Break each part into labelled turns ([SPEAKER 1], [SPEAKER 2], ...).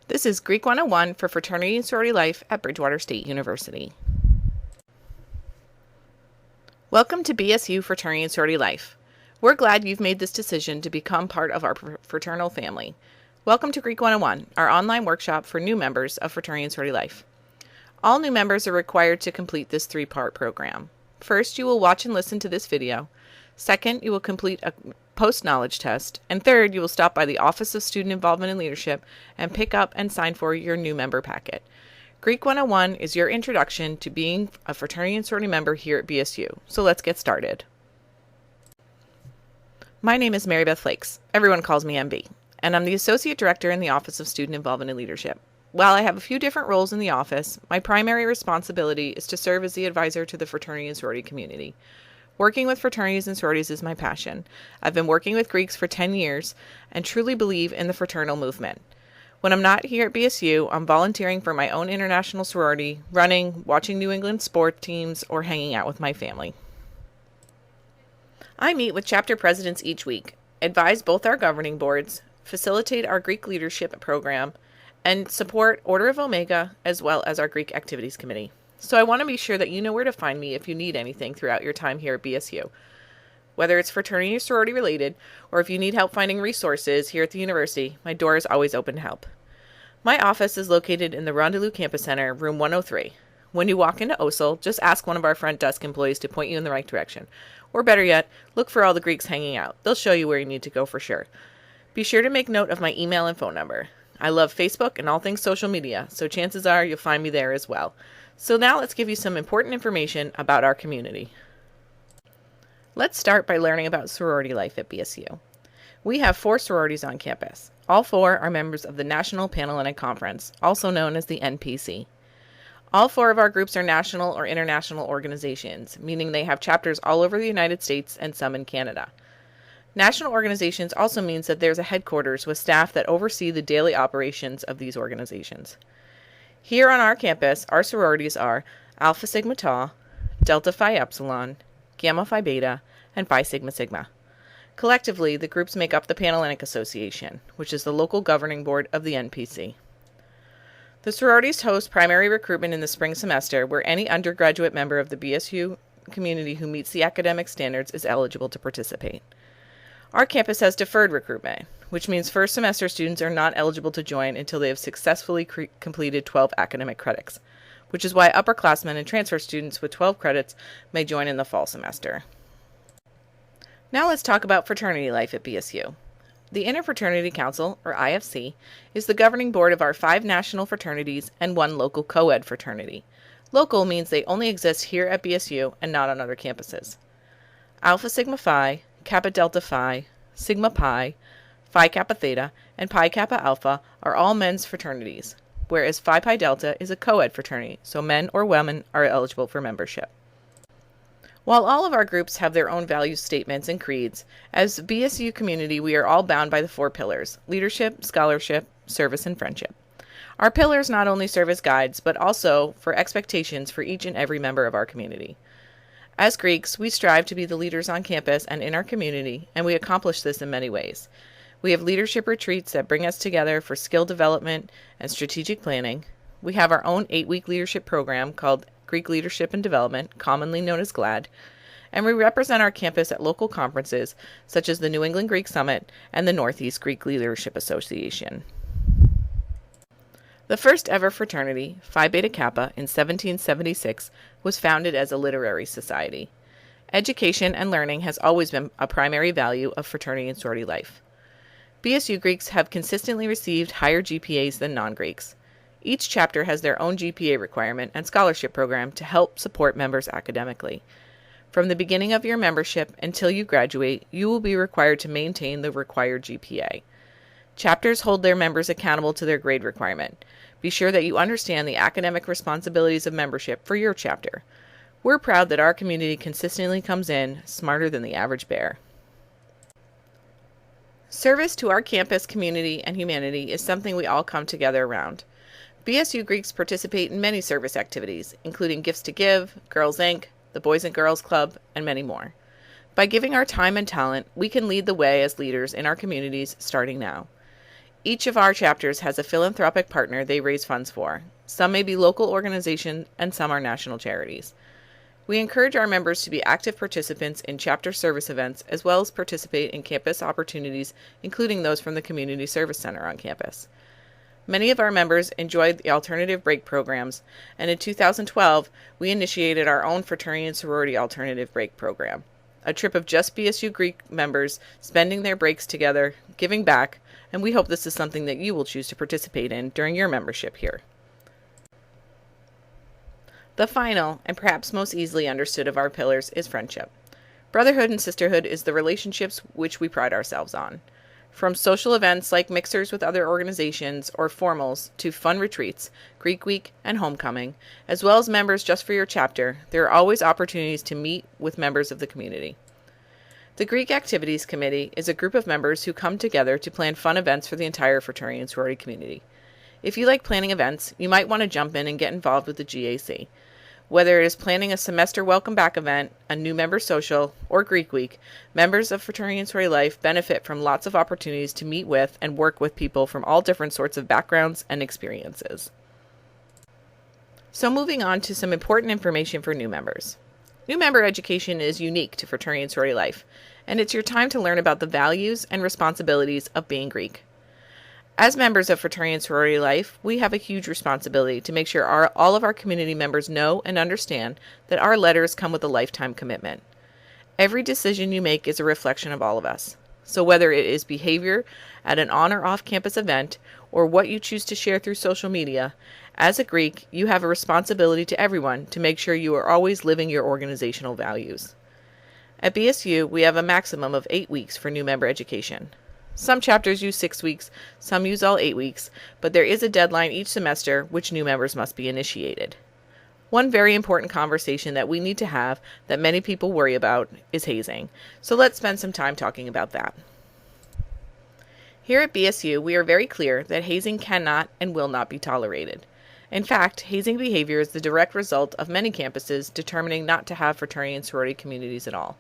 [SPEAKER 1] This is Greek 101 for Fraternity and Sorority Life at Bridgewater State University. Welcome to BSU Fraternity and Sorority Life. We're glad you've made this decision to become part of our fraternal family. Welcome to Greek 101, our online workshop for new members of Fraternity and Sorority Life. All new members are required to complete this three-part program. First, you will watch and listen to this video. Second, you will complete a post-knowledge test. And third, you will stop by the Office of Student Involvement and Leadership and pick up and sign for your new member packet. Greek 101 is your introduction to being a fraternity and sorority member here at BSU. So let's get started. My name is Mary Beth Flakes. Everyone calls me MB. And I'm the Associate Director in the Office of Student Involvement and Leadership. While I have a few different roles in the office, my primary responsibility is to serve as the advisor to the fraternity and sorority community. Working with fraternities and sororities is my passion. I've been working with Greeks for 10 years and truly believe in the fraternal movement. When I'm not here at BSU, I'm volunteering for my own international sorority, running, watching New England sport teams, or hanging out with my family. I meet with chapter presidents each week, advise both our governing boards, facilitate our Greek leadership program, and support Order of Omega as well as our Greek Activities Committee. So I want to be sure that you know where to find me if you need anything throughout your time here at BSU. Whether it's fraternity or sorority related, or if you need help finding resources here at the university, my door is always open to help. My office is located in the Rendezvous Campus Center, room 103. When you walk into OSL, just ask one of our front desk employees to point you in the right direction. Or better yet, look for all the Greeks hanging out. They'll show you where you need to go for sure. Be sure to make note of my email and phone number. I love Facebook and all things social media, so chances are you'll find me there as well. So now let's give you some important information about our community. Let's start by learning about sorority life at BSU. We have 4 sororities on campus. All 4 are members of the National Panhellenic Conference, also known as the NPC. All 4 of our groups are national or international organizations, meaning they have chapters all over the United States and some in Canada. National organizations also means that there's a headquarters with staff that oversee the daily operations of these organizations. Here on our campus, our sororities are Alpha Sigma Tau, Delta Phi Epsilon, Gamma Phi Beta, and Phi Sigma Sigma. Collectively, the groups make up the Panhellenic Association, which is the local governing board of the NPC. The sororities host primary recruitment in the spring semester, where any undergraduate member of the BSU community who meets the academic standards is eligible to participate. Our campus has deferred recruitment, which means first semester students are not eligible to join until they have successfully completed 12 academic credits, which is why upperclassmen and transfer students with 12 credits may join in the fall semester. Now let's talk about fraternity life at BSU. The Interfraternity Council, or IFC, is the governing board of our 5 national fraternities and 1 local co-ed fraternity. Local means they only exist here at BSU and not on other campuses. Alpha Sigma Phi, Kappa Delta Phi, Sigma Pi, Phi Kappa Theta, and Pi Kappa Alpha are all men's fraternities, whereas Phi Pi Delta is a co-ed fraternity, so men or women are eligible for membership. While all of our groups have their own value statements and creeds, as BSU community we are all bound by the 4 pillars: leadership, scholarship, service, and friendship. Our pillars not only serve as guides, but also for expectations for each and every member of our community. As Greeks, we strive to be the leaders on campus and in our community, and we accomplish this in many ways. We have leadership retreats that bring us together for skill development and strategic planning. We have our own 8-week leadership program called Greek Leadership and Development, commonly known as GLAD, and we represent our campus at local conferences such as the New England Greek Summit and the Northeast Greek Leadership Association. The first ever fraternity, Phi Beta Kappa, in 1776, was founded as a literary society. Education and learning has always been a primary value of fraternity and sorority life. BSU Greeks have consistently received higher GPAs than non-Greeks. Each chapter has their own GPA requirement and scholarship program to help support members academically. From the beginning of your membership until you graduate, you will be required to maintain the required GPA. Chapters hold their members accountable to their grade requirement. Be sure that you understand the academic responsibilities of membership for your chapter. We're proud that our community consistently comes in smarter than the average bear. Service to our campus, community, and humanity is something we all come together around. BSU Greeks participate in many service activities, including Gifts to Give, Girls Inc., the Boys and Girls Club, and many more. By giving our time and talent, we can lead the way as leaders in our communities starting now. Each of our chapters has a philanthropic partner they raise funds for. Some may be local organizations and some are national charities. We encourage our members to be active participants in chapter service events as well as participate in campus opportunities, including those from the Community Service Center on campus. Many of our members enjoyed the alternative break programs, and in 2012, we initiated our own fraternity and sorority alternative break program, a trip of just BSU Greek members spending their breaks together, giving back, and we hope this is something that you will choose to participate in during your membership here. The final, and perhaps most easily understood of our pillars, is friendship. Brotherhood and sisterhood is the relationships which we pride ourselves on. From social events like mixers with other organizations or formals to fun retreats, Greek Week, and homecoming, as well as members just for your chapter, there are always opportunities to meet with members of the community. The Greek Activities Committee is a group of members who come together to plan fun events for the entire fraternity and sorority community. If you like planning events, you might want to jump in and get involved with the GAC. Whether it is planning a semester welcome back event, a new member social, or Greek Week, members of Fraternity and Sorority Life benefit from lots of opportunities to meet with and work with people from all different sorts of backgrounds and experiences. So moving on to some important information for new members. New member education is unique to Fraternity and Sorority Life, and it's your time to learn about the values and responsibilities of being Greek. As members of Fraternity and Sorority Life, we have a huge responsibility to make sure all of our community members know and understand that our letters come with a lifetime commitment. Every decision you make is a reflection of all of us. So whether it is behavior at an on or off campus event or what you choose to share through social media, as a Greek, you have a responsibility to everyone to make sure you are always living your organizational values. At BSU, we have a maximum of 8 weeks for new member education. Some chapters use 6 weeks, some use all 8 weeks, but there is a deadline each semester which new members must be initiated. One very important conversation that we need to have that many people worry about is hazing. So let's spend some time talking about that. Here at BSU, we are very clear that hazing cannot and will not be tolerated. In fact, hazing behavior is the direct result of many campuses determining not to have fraternity and sorority communities at all.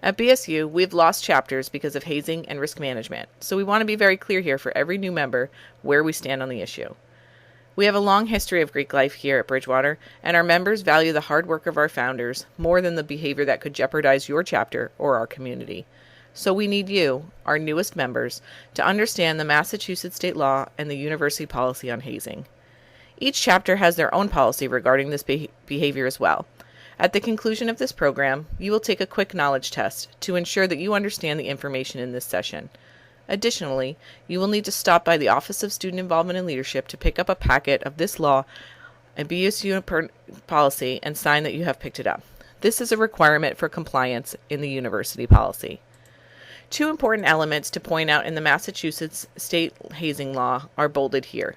[SPEAKER 1] At BSU, we've lost chapters because of hazing and risk management, so we want to be very clear here for every new member where we stand on the issue. We have a long history of Greek life here at Bridgewater, and our members value the hard work of our founders more than the behavior that could jeopardize your chapter or our community. So we need you, our newest members, to understand the Massachusetts state law and the university policy on hazing. Each chapter has their own policy regarding this behavior as well. At the conclusion of this program, you will take a quick knowledge test to ensure that you understand the information in this session. Additionally, you will need to stop by the Office of Student Involvement and Leadership to pick up a packet of this law and BSU policy and sign that you have picked it up. This is a requirement for compliance in the university policy. 2 important elements to point out in the Massachusetts state hazing law are bolded here.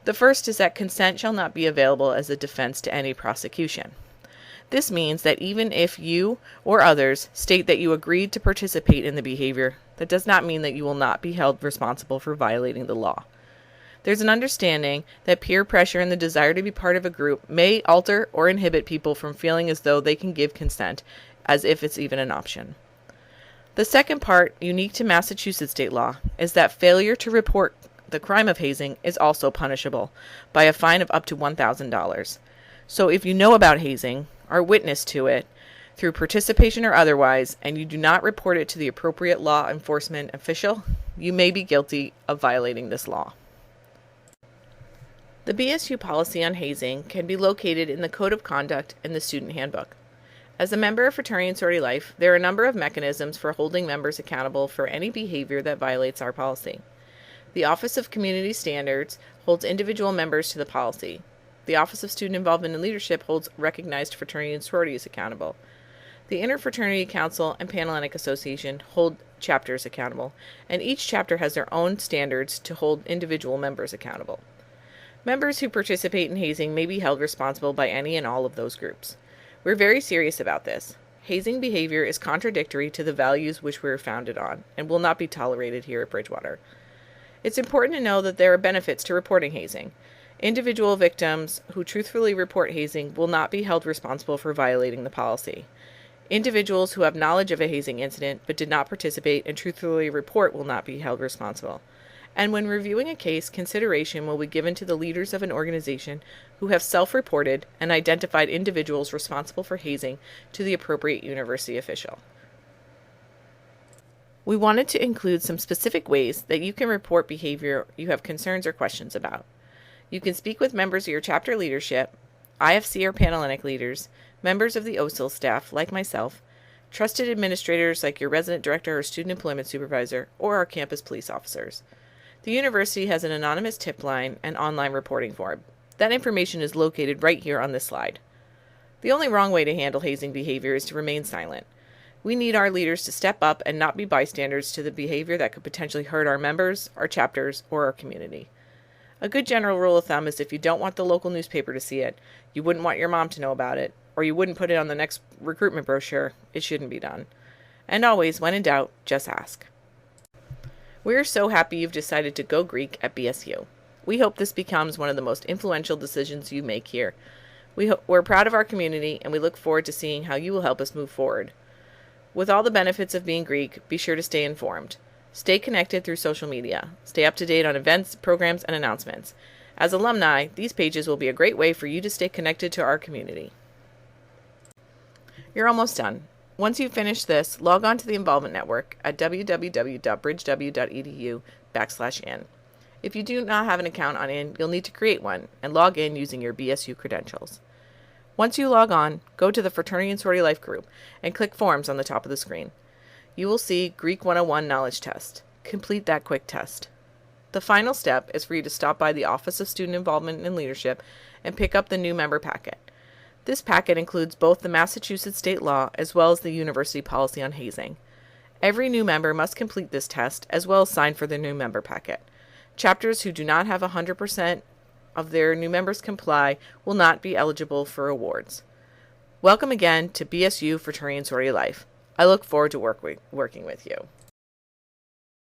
[SPEAKER 1] The first is that consent shall not be available as a defense to any prosecution. This means that even if you or others state that you agreed to participate in the behavior, that does not mean that you will not be held responsible for violating the law. There's an understanding that peer pressure and the desire to be part of a group may alter or inhibit people from feeling as though they can give consent, as if it's even an option. The second part, unique to Massachusetts state law, is that failure to report the crime of hazing is also punishable by a fine of up to $1,000. So if you know about hazing, are witness to it, through participation or otherwise, and you do not report it to the appropriate law enforcement official, you may be guilty of violating this law. The BSU policy on hazing can be located in the Code of Conduct and the Student Handbook. As a member of Fraternity and Sorority Life, there are a number of mechanisms for holding members accountable for any behavior that violates our policy. The Office of Community Standards holds individual members to the policy. The Office of Student Involvement and Leadership holds recognized fraternity and sororities accountable. The Interfraternity Council and Panhellenic Association hold chapters accountable, and each chapter has their own standards to hold individual members accountable. Members who participate in hazing may be held responsible by any and all of those groups. We're very serious about this. Hazing behavior is contradictory to the values which we are founded on, and will not be tolerated here at Bridgewater. It's important to know that there are benefits to reporting hazing. Individual victims who truthfully report hazing will not be held responsible for violating the policy. Individuals who have knowledge of a hazing incident but did not participate and truthfully report will not be held responsible. And when reviewing a case, consideration will be given to the leaders of an organization who have self-reported and identified individuals responsible for hazing to the appropriate university official. We wanted to include some specific ways that you can report behavior you have concerns or questions about. You can speak with members of your chapter leadership, IFC or Panhellenic leaders, members of the OSIL staff like myself, trusted administrators like your resident director or student employment supervisor, or our campus police officers. The university has an anonymous tip line and online reporting form. That information is located right here on this slide. The only wrong way to handle hazing behavior is to remain silent. We need our leaders to step up and not be bystanders to the behavior that could potentially hurt our members, our chapters, or our community. A good general rule of thumb is if you don't want the local newspaper to see it, you wouldn't want your mom to know about it, or you wouldn't put it on the next recruitment brochure, it shouldn't be done. And always, when in doubt, just ask. We're so happy you've decided to go Greek at BSU. We hope this becomes one of the most influential decisions you make here. We're proud of our community, and we look forward to seeing how you will help us move forward. With all the benefits of being Greek, be sure to stay informed. Stay connected through social media. Stay up to date on events, programs, and announcements. As alumni, these pages will be a great way for you to stay connected to our community. You're almost done. Once you've finished this, log on to the Involvement Network at www.bridgew.edu/in. If you do not have an account on IN, you'll need to create one and log in using your BSU credentials. Once you log on, go to the Fraternity and Sorority Life group and click Forms on the top of the screen. You will see Greek101 Knowledge Test. Complete that quick test. The final step is for you to stop by the Office of Student Involvement and Leadership and pick up the new member packet. This packet includes both the Massachusetts state law as well as the university policy on hazing. Every new member must complete this test as well as sign for the new member packet. Chapters who do not have 100% of their new members comply will not be eligible for awards. Welcome again to BSU Fraternity and Sorority Life. I look forward to working with you.